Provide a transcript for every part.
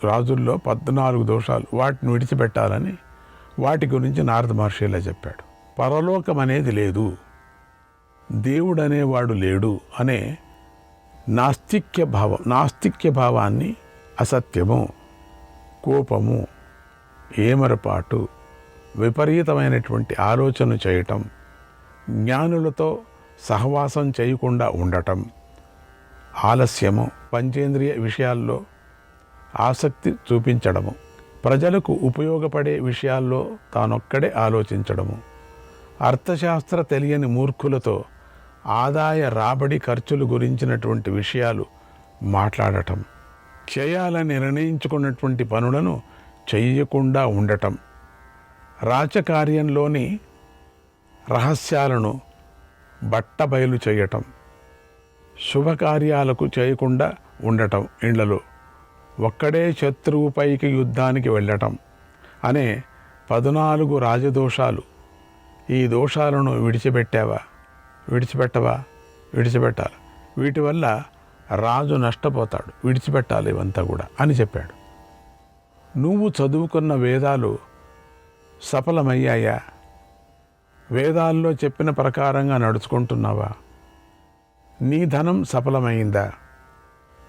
రాజుల్లో 14 దోషాలు, వాటిని విడిచిపెట్టాలని వాటి గురించి నారద మహర్షి ఇలా చెప్పాడు. పరలోకం అనేది లేదు, దేవుడు అనేవాడు లేడు అనే నాస్తిక్య భావాన్ని, అసత్యము, కోపము, ఏమరపాటు, విపరీతమైనటువంటి ఆలోచన చేయటం, జ్ఞానులతో సహవాసం చేయకుండా ఉండటం, ఆలస్యము, పంచేంద్రియ విషయాల్లో ఆసక్తి చూపించడము, ప్రజలకు ఉపయోగపడే విషయాల్లో తానొక్కడే ఆలోచించడము, అర్థశాస్త్ర తెలియని మూర్ఖులతో ఆదాయ రాబడి ఖర్చులు గురించినటువంటి విషయాలు మాట్లాడటం, చేయాలని నిర్ణయించుకున్నటువంటి పనులను చెయ్యకుండా ఉండటం, రాజకార్యంలోని రహస్యాలను బట్టబయలు చేయటం, శుభకార్యాలకు చేయకుండా ఉండటం, ఇండ్లలో ఒక్కడే శత్రువుపైకి యుద్ధానికి వెళ్ళటం అనే 14 రాజదోషాలు. ఈ దోషాలను విడిచిపెట్టాలి. వీటి వల్ల రాజు నష్టపోతాడు, విడిచిపెట్టాలి ఇవంతా కూడా అని చెప్పాడు. నువ్వు చదువుకున్న వేదాలు సఫలమయ్యాయా? వేదాల్లో చెప్పిన ప్రకారంగా నడుచుకుంటున్నావా? నీ ధనం సఫలమైందా?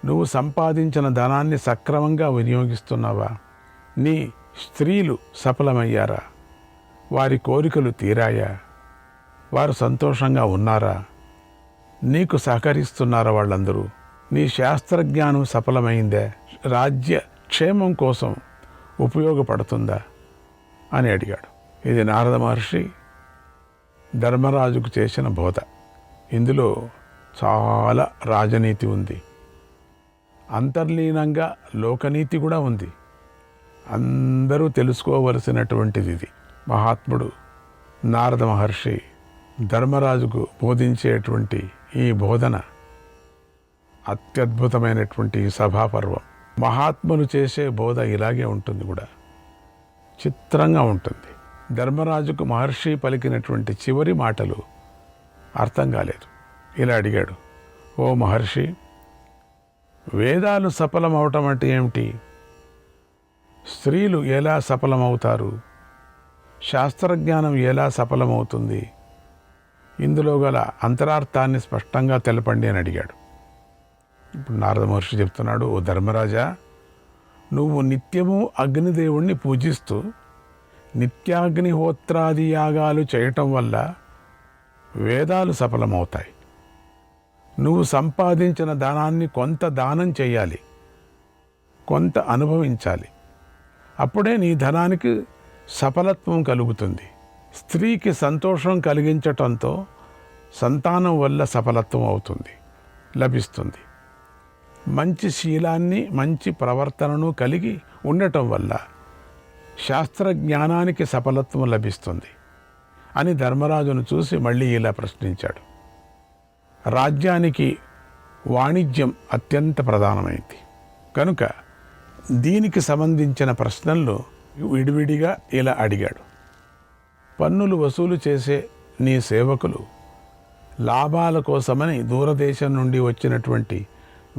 నువ్వు సంపాదించిన ధనాన్ని సక్రమంగా వినియోగిస్తున్నావా? నీ స్త్రీలు సఫలమయ్యారా? వారి కోరికలు తీరాయా? వారు సంతోషంగా ఉన్నారా? నీకు సహకరిస్తున్నారా వాళ్ళందరూ? నీ శాస్త్రజ్ఞానం సఫలమైందే? రాజ్య క్షేమం కోసం ఉపయోగపడుతుందా అని అడిగాడు. ఇది నారద మహర్షి ధర్మరాజుకు చేసిన బోధ. ఇందులో చాలా రాజనీతి ఉంది, అంతర్లీనంగా లోకనీతి కూడా ఉంది. అందరూ తెలుసుకోవలసినటువంటిది ఇది. మహాత్ముడు నారద మహర్షి ధర్మరాజుకు బోధించేటువంటి ఈ బోధన అత్యద్భుతమైనటువంటి సభాపర్వం. మహాత్ములు చేసే బోధ ఇలాగే ఉంటుంది, కూడా చిత్రంగా ఉంటుంది. ధర్మరాజుకు మహర్షి పలికినటువంటి చివరి మాటలు అర్థం కాలేదు. ఇలా అడిగాడు, ఓ మహర్షి, వేదాలు సఫలమవటం అంటే ఏమిటి? స్త్రీలు ఎలా సఫలమవుతారు? శాస్త్రజ్ఞానం ఎలా సఫలమవుతుంది? ఇందులో గల అంతరార్థాన్ని స్పష్టంగా తెలపండి అని అడిగాడు. ఇప్పుడు నారద మహర్షి చెప్తున్నాడు, ఓ ధర్మరాజా, నువ్వు నిత్యము అగ్నిదేవుణ్ణి పూజిస్తూ నిత్యాగ్నిహోత్రాది యాగాలు చేయటం వల్ల వేదాలు సఫలమవుతాయి. నువ్వు సంపాదించిన ధనాన్ని కొంత దానం చేయాలి, కొంత అనుభవించాలి. అప్పుడే నీ ధనానికి సఫలత్వం కలుగుతుంది. స్త్రీకి సంతోషం కలిగించటంతో సంతానం వల్ల సఫలత్వం అవుతుంది, లభిస్తుంది. మంచి శీలాన్ని, మంచి ప్రవర్తనను కలిగి ఉండటం వల్ల శాస్త్రజ్ఞానానికి సఫలత్వం లభిస్తుంది అని ధర్మరాజును చూసి మళ్ళీ ఇలా ప్రశ్నించాడు. రాజ్యానికి వాణిజ్యం అత్యంత ప్రధానమైంది కనుక దీనికి సంబంధించిన ప్రశ్నలు విడివిడిగా ఇలా అడిగాడు. పన్నులు వసూలు చేసే నీ సేవకులు లాభాల కోసమని దూరదేశం నుండి వచ్చినటువంటి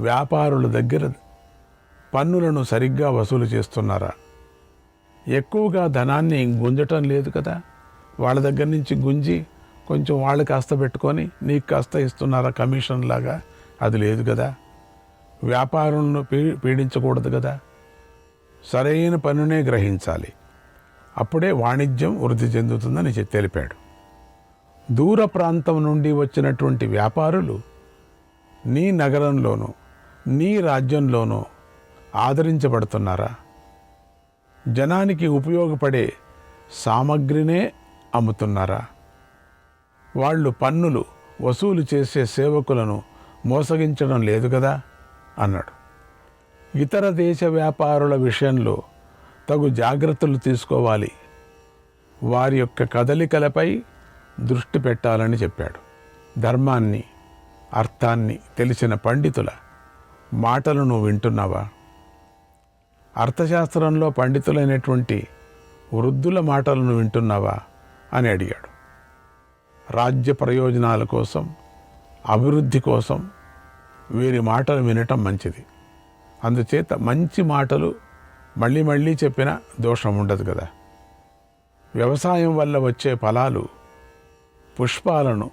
వ్యాపారుల దగ్గర పన్నులను సరిగ్గా వసూలు చేస్తున్నారా? ఎక్కువగా ధనాన్ని గుంజటం లేదు కదా? వాళ్ళ దగ్గర నుంచి గుంజి కొంచెం వాళ్ళు కాస్త పెట్టుకొని నీకు కాస్త ఇస్తున్నారా కమిషన్ లాగా? అది లేదు కదా. వ్యాపారులను పీడించకూడదు కదా. సరైన పన్నునే గ్రహించాలి, అప్పుడే వాణిజ్యం వృద్ధి చెందుతుందని తెలిపాడు. దూర ప్రాంతం నుండి వచ్చినటువంటి వ్యాపారులు నీ నగరంలోనూ నీ రాజ్యంలోనూ ఆదరించబడుతున్నారా? జనానికి ఉపయోగపడే సామగ్రినే అమ్ముతున్నారా? వాళ్ళు పన్నులు వసూలు చేసే సేవకులను మోసగించడం లేదు కదా అన్నాడు. ఇతర దేశ వ్యాపారుల విషయంలో తగు జాగ్రత్తలు తీసుకోవాలి, వారి యొక్క కదలికలపై దృష్టి పెట్టాలని చెప్పాడు. ధర్మాన్ని, అర్థాన్ని తెలిసిన పండితుల మాటలను వింటున్నావా? అర్థశాస్త్రంలో పండితులైనటువంటి వృద్ధుల మాటలను వింటున్నావా అని అడిగాడు. రాజ్య ప్రయోజనాల కోసం, అభివృద్ధి కోసం వీరి మాటలు వినటం మంచిది. అందుచేత మంచి మాటలు మళ్ళీ మళ్ళీ చెప్పినా దోషం ఉండదు కదా. వ్యవసాయం వల్ల వచ్చే ఫలాలు, పుష్పాలను,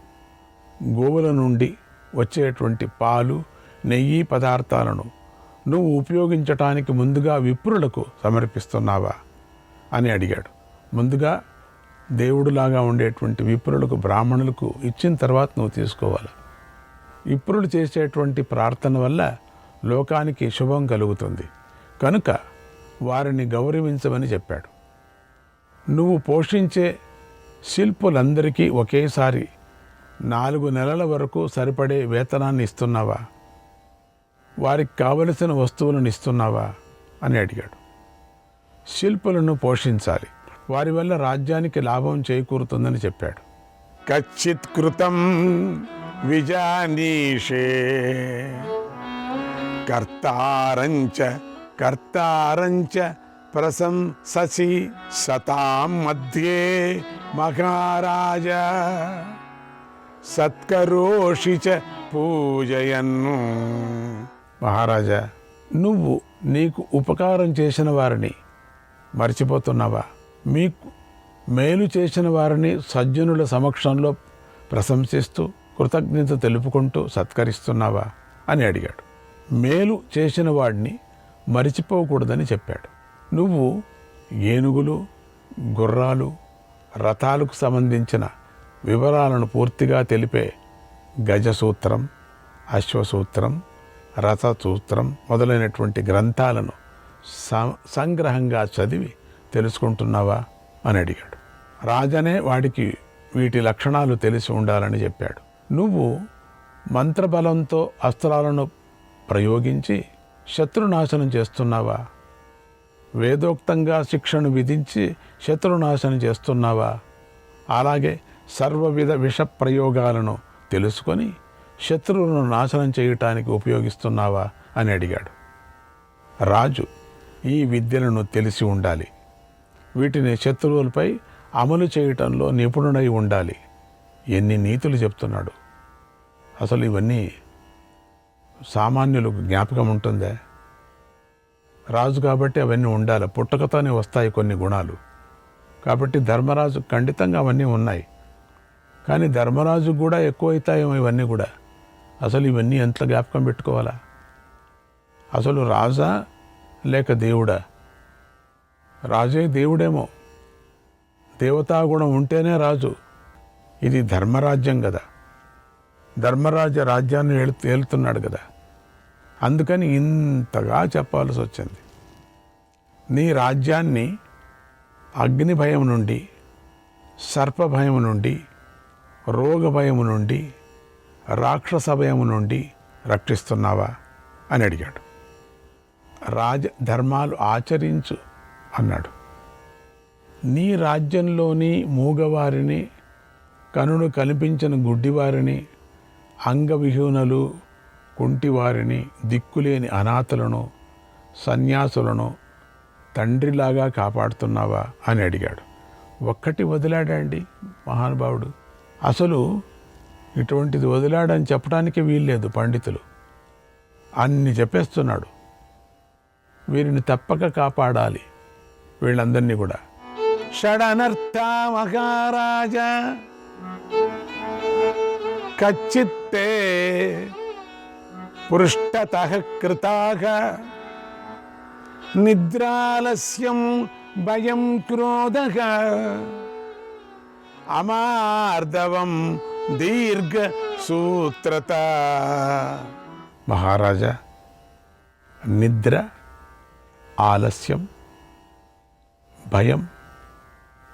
గోవుల నుండి వచ్చేటువంటి పాలు, నెయ్యి పదార్థాలను నువ్వు ఉపయోగించటానికి ముందుగా విప్రులకు సమర్పిస్తున్నావా అని అడిగాడు. ముందుగా దేవుడులాగా ఉండేటువంటి విప్రులకు, బ్రాహ్మణులకు ఇచ్చిన తర్వాత నువ్వు తీసుకోవాలి. విప్రులు చేసేటువంటి ప్రార్థన వల్ల లోకానికి శుభం కలుగుతుంది కనుక వారిని గౌరవించమని చెప్పాడు. నువ్వు పోషించే శిల్పులందరికీ ఒకేసారి 4 నెలల వరకు సరిపడే వేతనాన్ని ఇస్తున్నావా? వారికి కావలసిన వస్తువులను ఇస్తున్నావా అని అడిగాడు. శిల్పులను పోషించాలి, వారి వల్ల రాజ్యానికి లాభం చేకూరుతుందని చెప్పాడు. కచ్చిత్ కృతం విజానీషే కర్తారంచ ప్రశంససి సతాం మధ్యే మహారాజ సత్కరోషి చ పూజయన్ను. మహారాజా, నువ్వు నీకు ఉపకారం చేసిన వారిని మర్చిపోతున్నావా? మీకు మేలు చేసిన వారిని సజ్జనుల సమక్షంలో ప్రశంసిస్తూ కృతజ్ఞత తెలుపుకుంటూ సత్కరిస్తున్నావా అని అడిగాడు. మేలు చేసిన వాడిని మరిచిపోకూడదని చెప్పాడు. నువ్వు ఏనుగులు, గుర్రాలు, రథాలకు సంబంధించిన వివరాలను పూర్తిగా తెలిపే గజసూత్రం, అశ్వసూత్రం, రథసూత్రం మొదలైనటువంటి గ్రంథాలను సంగ్రహంగా చదివి తెలుసుకుంటున్నావా అని అడిగాడు. రాజనే వాడికి వీటి లక్షణాలు తెలిసి ఉండాలని చెప్పాడు. నువ్వు మంత్రబలంతో అస్త్రాలను ప్రయోగించి శత్రునాశనం చేస్తున్నావా? వేదోక్తంగా శిక్షను విధించి శత్రునాశనం చేస్తున్నావా? అలాగే సర్వవిధ విష ప్రయోగాలను తెలుసుకొని శత్రువులను నాశనం చేయటానికి ఉపయోగిస్తున్నావా అని అడిగాడు. రాజు ఈ విద్యలను తెలిసి ఉండాలి, వీటిని శత్రువులపై అమలు చేయటంలో నిపుణుడై ఉండాలి. ఎన్ని నీతులు చెప్తున్నాడు! అసలు ఇవన్నీ సామాన్యులకు జ్ఞాపకం ఉంటుందే? రాజు కాబట్టి అవన్నీ ఉండాలి, పుట్టకతోనే వస్తాయి కొన్ని గుణాలు. కాబట్టి ధర్మరాజు ఖండితంగా అవన్నీ ఉన్నాయి. కానీ ధర్మరాజు కూడా ఎక్కువైతాయేమో ఇవన్నీ కూడా. అసలు ఇవన్నీ ఎంత జ్ఞాపకం పెట్టుకోవాలా? అసలు రాజా లేక దేవుడా? రాజే దేవుడేమో, దేవతాగుణం ఉంటేనే రాజు. ఇది ధర్మరాజ్యం కదా, ధర్మరాజ రాజ్యాన్ని ఏలుతున్నాడు కదా. అందుకని ఇంతగా చెప్పాల్సి వచ్చింది. నీ రాజ్యాన్ని అగ్ని భయం నుండి, సర్ప భయం నుండి, రోగ భయము నుండి, రాక్షస భయము నుండి రక్షిస్తున్నావా అని అడిగాడు. రాజధర్మాలు ఆచరించు అన్నాడు. నీ రాజ్యంలోని మూగవారిని, కనుడు కనిపించిన గుడ్డివారిని, అంగవిహీనులు, కుంటివారిని, దిక్కులేని అనాథలను, సన్యాసులను తండ్రిలాగా కాపాడుతున్నావా అని అడిగాడు. ఒక్కటి వదిలాడండి మహానుభావుడు. అసలు ఇటువంటిది వదిలాడని చెప్పడానికి వీల్లేదు. పండితులు అన్ని చెప్పేస్తున్నాడు. వీరిని తప్పక కాపాడాలి, వీళ్ళందరినీ కూడా. షడనర్థ మహారాజ కచ్చిత్తే పృష్ఠతః కృతాః నిద్రాలస్యం భయం క్రోధః అమార్దవం దీర్ఘ సూత్రత. మహారాజా, నిద్ర, ఆలస్యం, భయం,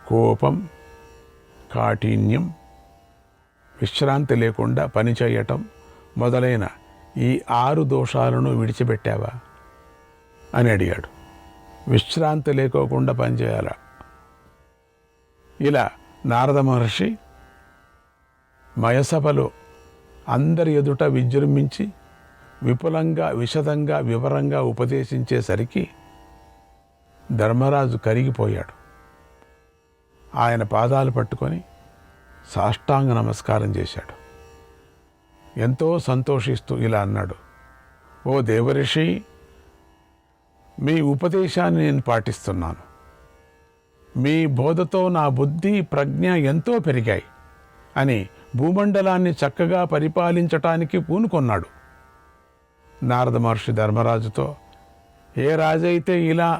కోపం, కాఠిన్యం, విశ్రాంతి లేకుండా పనిచేయటం మొదలైన ఈ 6 దోషాలను విడిచిపెట్టావా అని అడిగాడు. విశ్రాంతి లేకోకుండా పనిచేయాలా? ఇలా నారద మహర్షి మయసభలో అందరి ఎదుట విజృంభించి విపులంగా, విశదంగా, వివరంగా ఉపదేశించేసరికి ధర్మరాజు కరిగిపోయాడు. ఆయన పాదాలు పట్టుకొని సాష్టాంగ నమస్కారం చేశాడు. ఎంతో సంతోషిస్తూ ఇలా అన్నాడు, ఓ దేవరిషి, మీ ఉపదేశాన్ని నేను పాటిస్తున్నాను. మీ బోధతో నా బుద్ధి ప్రజ్ఞ ఎంతో పెరిగాయి అని భూమండలాన్ని చక్కగా పరిపాలించటానికి పూనుకొన్నాడు. నారద మహర్షి ధర్మరాజుతో, ఏ రాజైతే ఇలా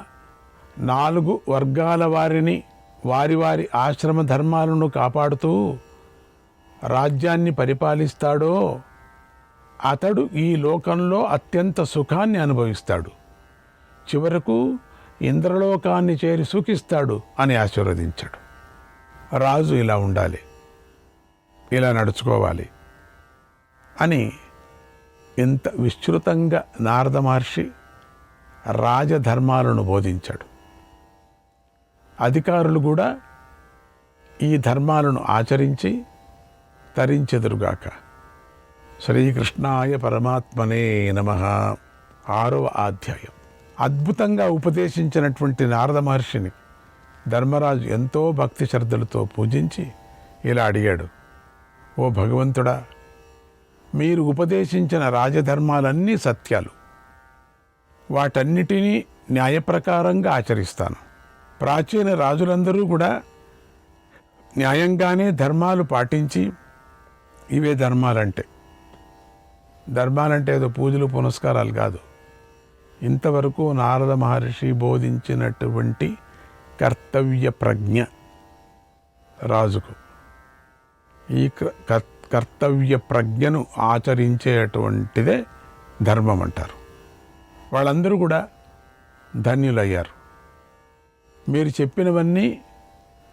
4 వర్గాల వారిని వారి వారి ఆశ్రమ ధర్మాలను కాపాడుతూ రాజ్యాన్ని పరిపాలిస్తాడో అతడు ఈ లోకంలో అత్యంత సుఖాన్ని అనుభవిస్తాడు, చివరకు ఇంద్రలోకాన్ని చేరి సుఖిస్తాడు అని ఆశీర్వదించాడు. రాజు ఇలా ఉండాలి, ఇలా నడుచుకోవాలి అని ఇంత విస్తృతంగా నారద మహర్షి రాజధర్మాలను బోధించాడు. అధికారులు కూడా ఈ ధర్మాలను ఆచరించి తరించెదురుగాక. శ్రీకృష్ణాయ పరమాత్మనే నమః. 6వ అధ్యాయం. అద్భుతంగా ఉపదేశించినటువంటి నారద మహర్షిని ధర్మరాజు ఎంతో భక్తి శ్రద్ధలతో పూజించి ఇలా అడిగాడు, ఓ భగవంతుడా, మీరు ఉపదేశించిన రాజధర్మాలన్నీ సత్యాలు. వాటన్నిటినీ న్యాయప్రకారంగా ఆచరిస్తాను. ప్రాచీన రాజులందరూ కూడా న్యాయంగానే ధర్మాలు పాటించి, ఇవే ధర్మాలంటే ఏదో పూజలు పునస్కారాలు కాదు. ఇంతవరకు నారద మహర్షి బోధించినటువంటి కర్తవ్య ప్రజ్ఞ రాజుకు, ఈ కర్తవ్య ప్రజ్ఞను ఆచరించేటువంటిదే ధర్మం అంటారు. వాళ్ళందరూ కూడా ధన్యులయ్యారు. మీరు చెప్పినవన్నీ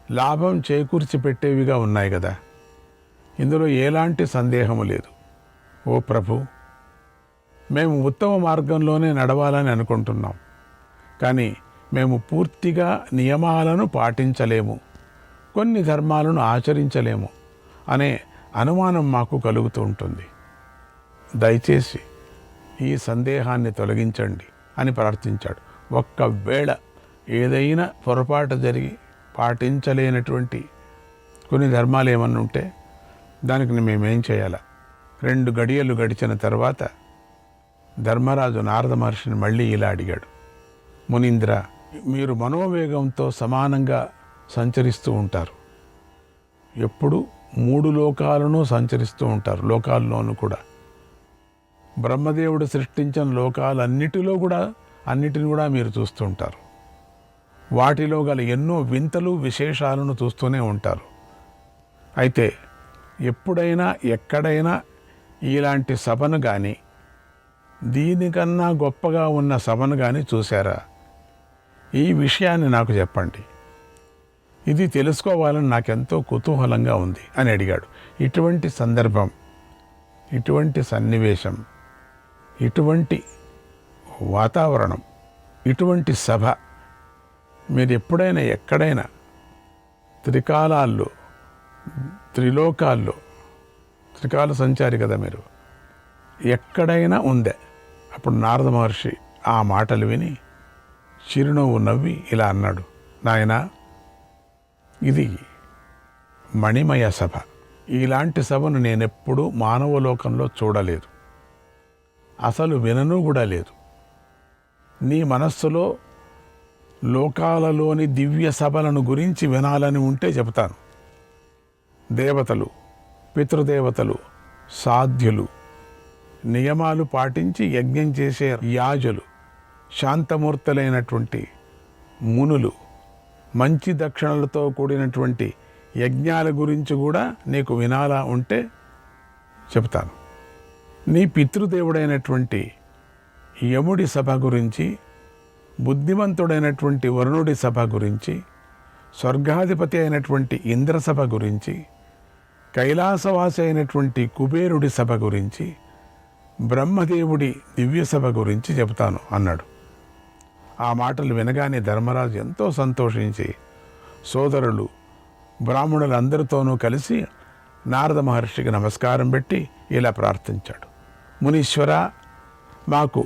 లాభం చేకూర్చి పెట్టేవిగా ఉన్నాయి కదా, ఇందులో ఎలాంటి సందేహము లేదు. ఓ ప్రభు, మేము ఉత్తమ మార్గంలోనే నడవాలని అనుకుంటున్నాం, కానీ మేము పూర్తిగా నియమాలను పాటించలేము, కొన్ని ధర్మాలను ఆచరించలేము అనే అనుమానం మాకు కలుగుతూ ఉంటుంది. దయచేసి ఈ సందేహాన్ని తొలగించండి అని ప్రార్థించాడు. ఒక్కవేళ ఏదైనా పొరపాటు జరిగి పాటించలేనటువంటి కొన్ని ధర్మాలు ఏమన్నా ఉంటే దానికి మేమేం చేయాలా? 2 గడియలు గడిచిన తర్వాత ధర్మరాజు నారద మహర్షిని మళ్ళీ ఇలా అడిగాడు, మునీంద్ర, మీరు మనోవేగంతో సమానంగా సంచరిస్తూ ఉంటారు. ఎప్పుడు 3 లోకాలను సంచరిస్తూ ఉంటారు. లోకాల్లోనూ కూడా బ్రహ్మదేవుడు సృష్టించిన లోకాలన్నిటిని కూడా మీరు చూస్తూ ఉంటారు. వాటిలో గల ఎన్నో వింతలు విశేషాలను చూస్తూనే ఉంటారు. అయితే ఎప్పుడైనా ఎక్కడైనా ఇలాంటి సభను కానీ, దీనికన్నా గొప్పగా ఉన్న సభను కానీ చూశారా? ఈ విషయాన్ని నాకు చెప్పండి. ఇది తెలుసుకోవాలని నాకెంతో కుతూహలంగా ఉంది అని అడిగాడు. ఇటువంటి సందర్భం, ఇటువంటి సన్నివేశం, ఇటువంటి వాతావరణం, ఇటువంటి సభ మీరు ఎప్పుడైనా ఎక్కడైనా త్రికాలాల్లో, త్రిలోకాల్లో, త్రికాల సంచారి కదా మీరు, ఎక్కడైనా ఉందే? అప్పుడు నారద మహర్షి ఆ మాటలు విని చిరునవ్వు నవ్వి ఇలా అన్నాడు, నాయనా, ఇది మణిమయ సభ. ఇలాంటి సభను నేనెప్పుడూ మానవలోకంలో చూడలేదు, అసలు వినను కూడా లేదు. నీ మనస్సులో లోకాలలోని దివ్య సభలను గురించి వినాలని ఉంటే చెబుతాను. దేవతలు, పితృదేవతలు, సాధ్యులు, నియమాలు పాటించి యజ్ఞం చేసే యాజులు, శాంతమూర్తులైనటువంటి మునులు, మంచి దక్షిణలతో కూడినటువంటి యజ్ఞాల గురించి కూడా నీకు వినాలా ఉంటే చెప్తాను. నీ పితృదేవుడైనటువంటి యముడి సభ గురించి, బుద్ధిమంతుడైనటువంటి వరుణుడి సభ గురించి, స్వర్గాధిపతి అయినటువంటి ఇంద్రసభ గురించి, కైలాసవాసి అయినటువంటి కుబేరుడి సభ గురించి, బ్రహ్మదేవుడి దివ్య సభ గురించి చెబుతాను అన్నాడు. ఆ మాటలు వినగానే ధర్మరాజు ఎంతో సంతోషించి సోదరులు, బ్రాహ్మణులందరితోనూ కలిసి నారద మహర్షికి నమస్కారం పెట్టి ఇలా ప్రార్థించాడు, మునీశ్వర, మాకు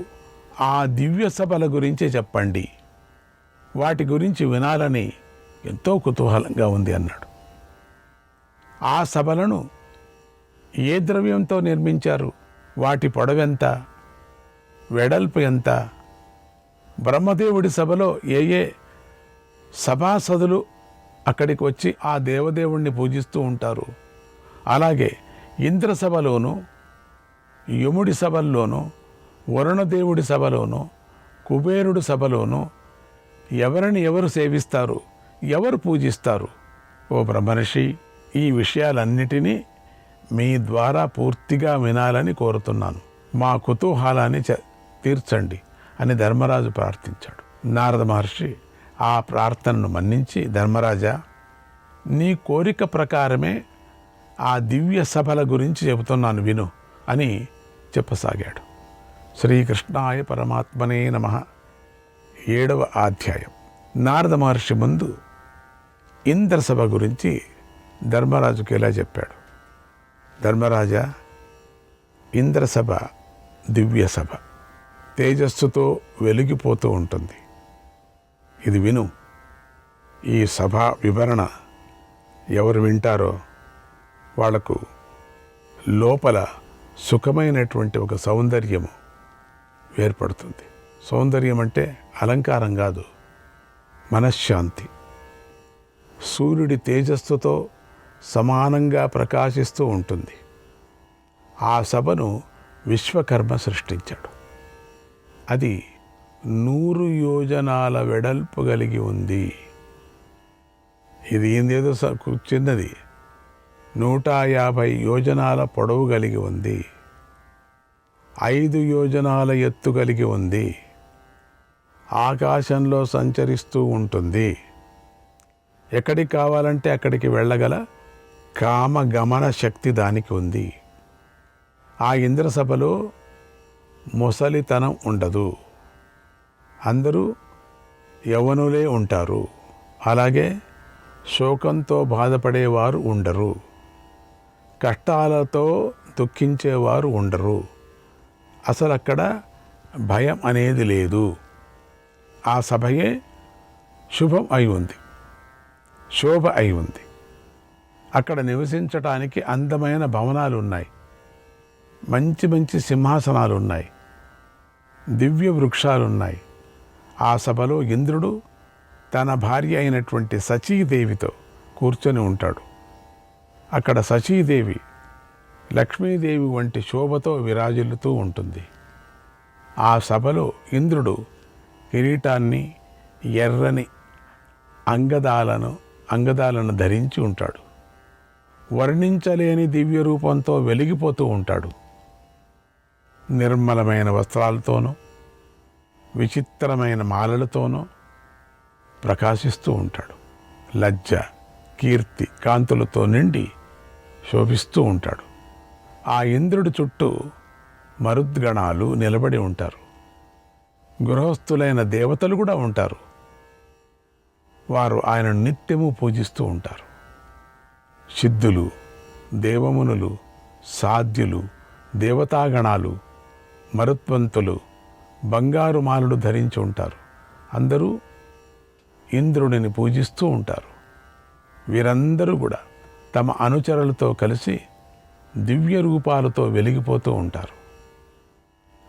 ఆ దివ్య సభల గురించి చెప్పండి. వాటి గురించి వినాలని ఎంతో కుతూహలంగా ఉంది అన్నాడు. ఆ సభలను ఏ ద్రవ్యంతో నిర్మించారు? వాటి పొడవెంత, వెడల్పు ఎంత? బ్రహ్మదేవుడి సభలో ఏ ఏ సభాసదులు అక్కడికి వచ్చి ఆ దేవదేవుణ్ణి పూజిస్తూ ఉంటారు? అలాగే ఇంద్ర సభలోను, యముడి సభల్లోనూ, వరుణదేవుడి సభలోనూ, కుబేరుడి సభలోనూ ఎవరిని ఎవరు సేవిస్తారు, ఎవరు పూజిస్తారు? ఓ బ్రహ్మర్షి, ఈ విషయాలన్నిటినీ మీ ద్వారా పూర్తిగా వినాలని కోరుతున్నాను. మా కుతూహలాన్ని తీర్చండి అని ధర్మరాజు ప్రార్థించాడు. నారద మహర్షి ఆ ప్రార్థనను మన్నించి, ధర్మరాజా, నీ కోరిక ప్రకారమే ఆ దివ్య సభల గురించి చెబుతున్నాను విను అని చెప్పసాగాడు. శ్రీకృష్ణాయ పరమాత్మనే నమః. 7వ అధ్యాయం. నారద మహర్షి ముందు ఇంద్రసభ గురించి ధర్మరాజుకి ఇలా చెప్పాడు. ధర్మరాజా, ఇంద్రసభ దివ్య సభ, తేజస్సుతో వెలిగిపోతూ ఉంటుంది. ఇది విను. ఈ సభ వివరణ ఎవరు వింటారో వాళ్లకు లోపల సుఖమైనటువంటి ఒక సౌందర్యము ఏర్పడుతుంది. సౌందర్యం అంటే అలంకారం కాదు, మనశ్శాంతి. సూర్యుడి తేజస్సుతో సమానంగా ప్రకాశిస్తూ ఉంటుంది. ఆ సభను విశ్వకర్మ సృష్టించాడు. అది 100 యోజనాల వెడల్పు కలిగి ఉంది. ఇది ఏందేదో చిన్నది. 150 యోజనాల పొడవు కలిగి ఉంది. 5 యోజనాల ఎత్తు కలిగి ఉంది. ఆకాశంలో సంచరిస్తూ ఉంటుంది. ఎక్కడికి కావాలంటే అక్కడికి వెళ్ళగల కామగమన శక్తి దానికి ఉంది. ఆ ఇంద్రసభలో ముసలితనం ఉండదు. అందరూ యవ్వనులే ఉంటారు. అలాగే శోకంతో బాధపడేవారు ఉండరు. కష్టాలతో దుఃఖించేవారు ఉండరు. అసలు అక్కడ భయం అనేది లేదు. ఆ సభయే శుభం అయి ఉంది, శోభ అయి ఉంది. అక్కడ నివసించటానికి అందమైన భవనాలు ఉన్నాయి, మంచి మంచి సింహాసనాలు ఉన్నాయి, దివ్య వృక్షాలున్నాయి. ఆ సభలో ఇంద్రుడు తన భార్య అయినటువంటి సచీదేవితో కూర్చొని ఉంటాడు. అక్కడ సచీదేవి లక్ష్మీదేవి వంటి శోభతో విరాజిల్లుతూ ఉంటుంది. ఆ సభలో ఇంద్రుడు కిరీటాన్ని, ఎర్రని అంగదాలను ధరించి ఉంటాడు. వర్ణించలేని దివ్య రూపంతో వెలిగిపోతూ ఉంటాడు. నిర్మలమైన వస్త్రాలతోనూ విచిత్రమైన మాలలతోనూ ప్రకాశిస్తూ ఉంటాడు. లజ్జ, కీర్తి, కాంతులతో నిండి శోభిస్తూ ఉంటాడు. ఆ ఇంద్రుడి చుట్టూ మరుద్గణాలు నిలబడి ఉంటారు. గృహస్థులైన దేవతలు కూడా ఉంటారు. వారు ఆయనను నిత్యము పూజిస్తూ ఉంటారు. సిద్ధులు, దేవమునులు, సాధ్యులు, దేవతాగణాలు, మరుత్వంతులు బంగారు మాలలు ధరించి ఉంటారు. అందరూ ఇంద్రుడిని పూజిస్తూ ఉంటారు. వీరందరూ కూడా తమ అనుచరులతో కలిసి దివ్య రూపాలతో వెలిగిపోతూ ఉంటారు.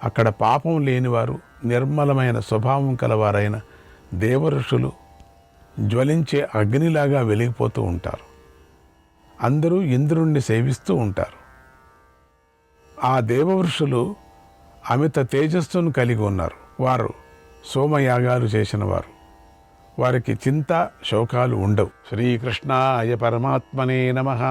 అక్కడ పాపం లేనివారు, నిర్మలమైన స్వభావం కలవారైన దేవఋషులు జ్వలించే అగ్నిలాగా వెలిగిపోతూ ఉంటారు. అందరూ ఇంద్రుణ్ణి సేవిస్తూ ఉంటారు. ఆ దేవవృషులు అమిత తేజస్సును కలిగి ఉన్నారు. వారు సోమయాగాలు చేసిన వారు. వారికి చింత, శోకాలు ఉండవు. శ్రీకృష్ణాయ పరమాత్మనే నమః.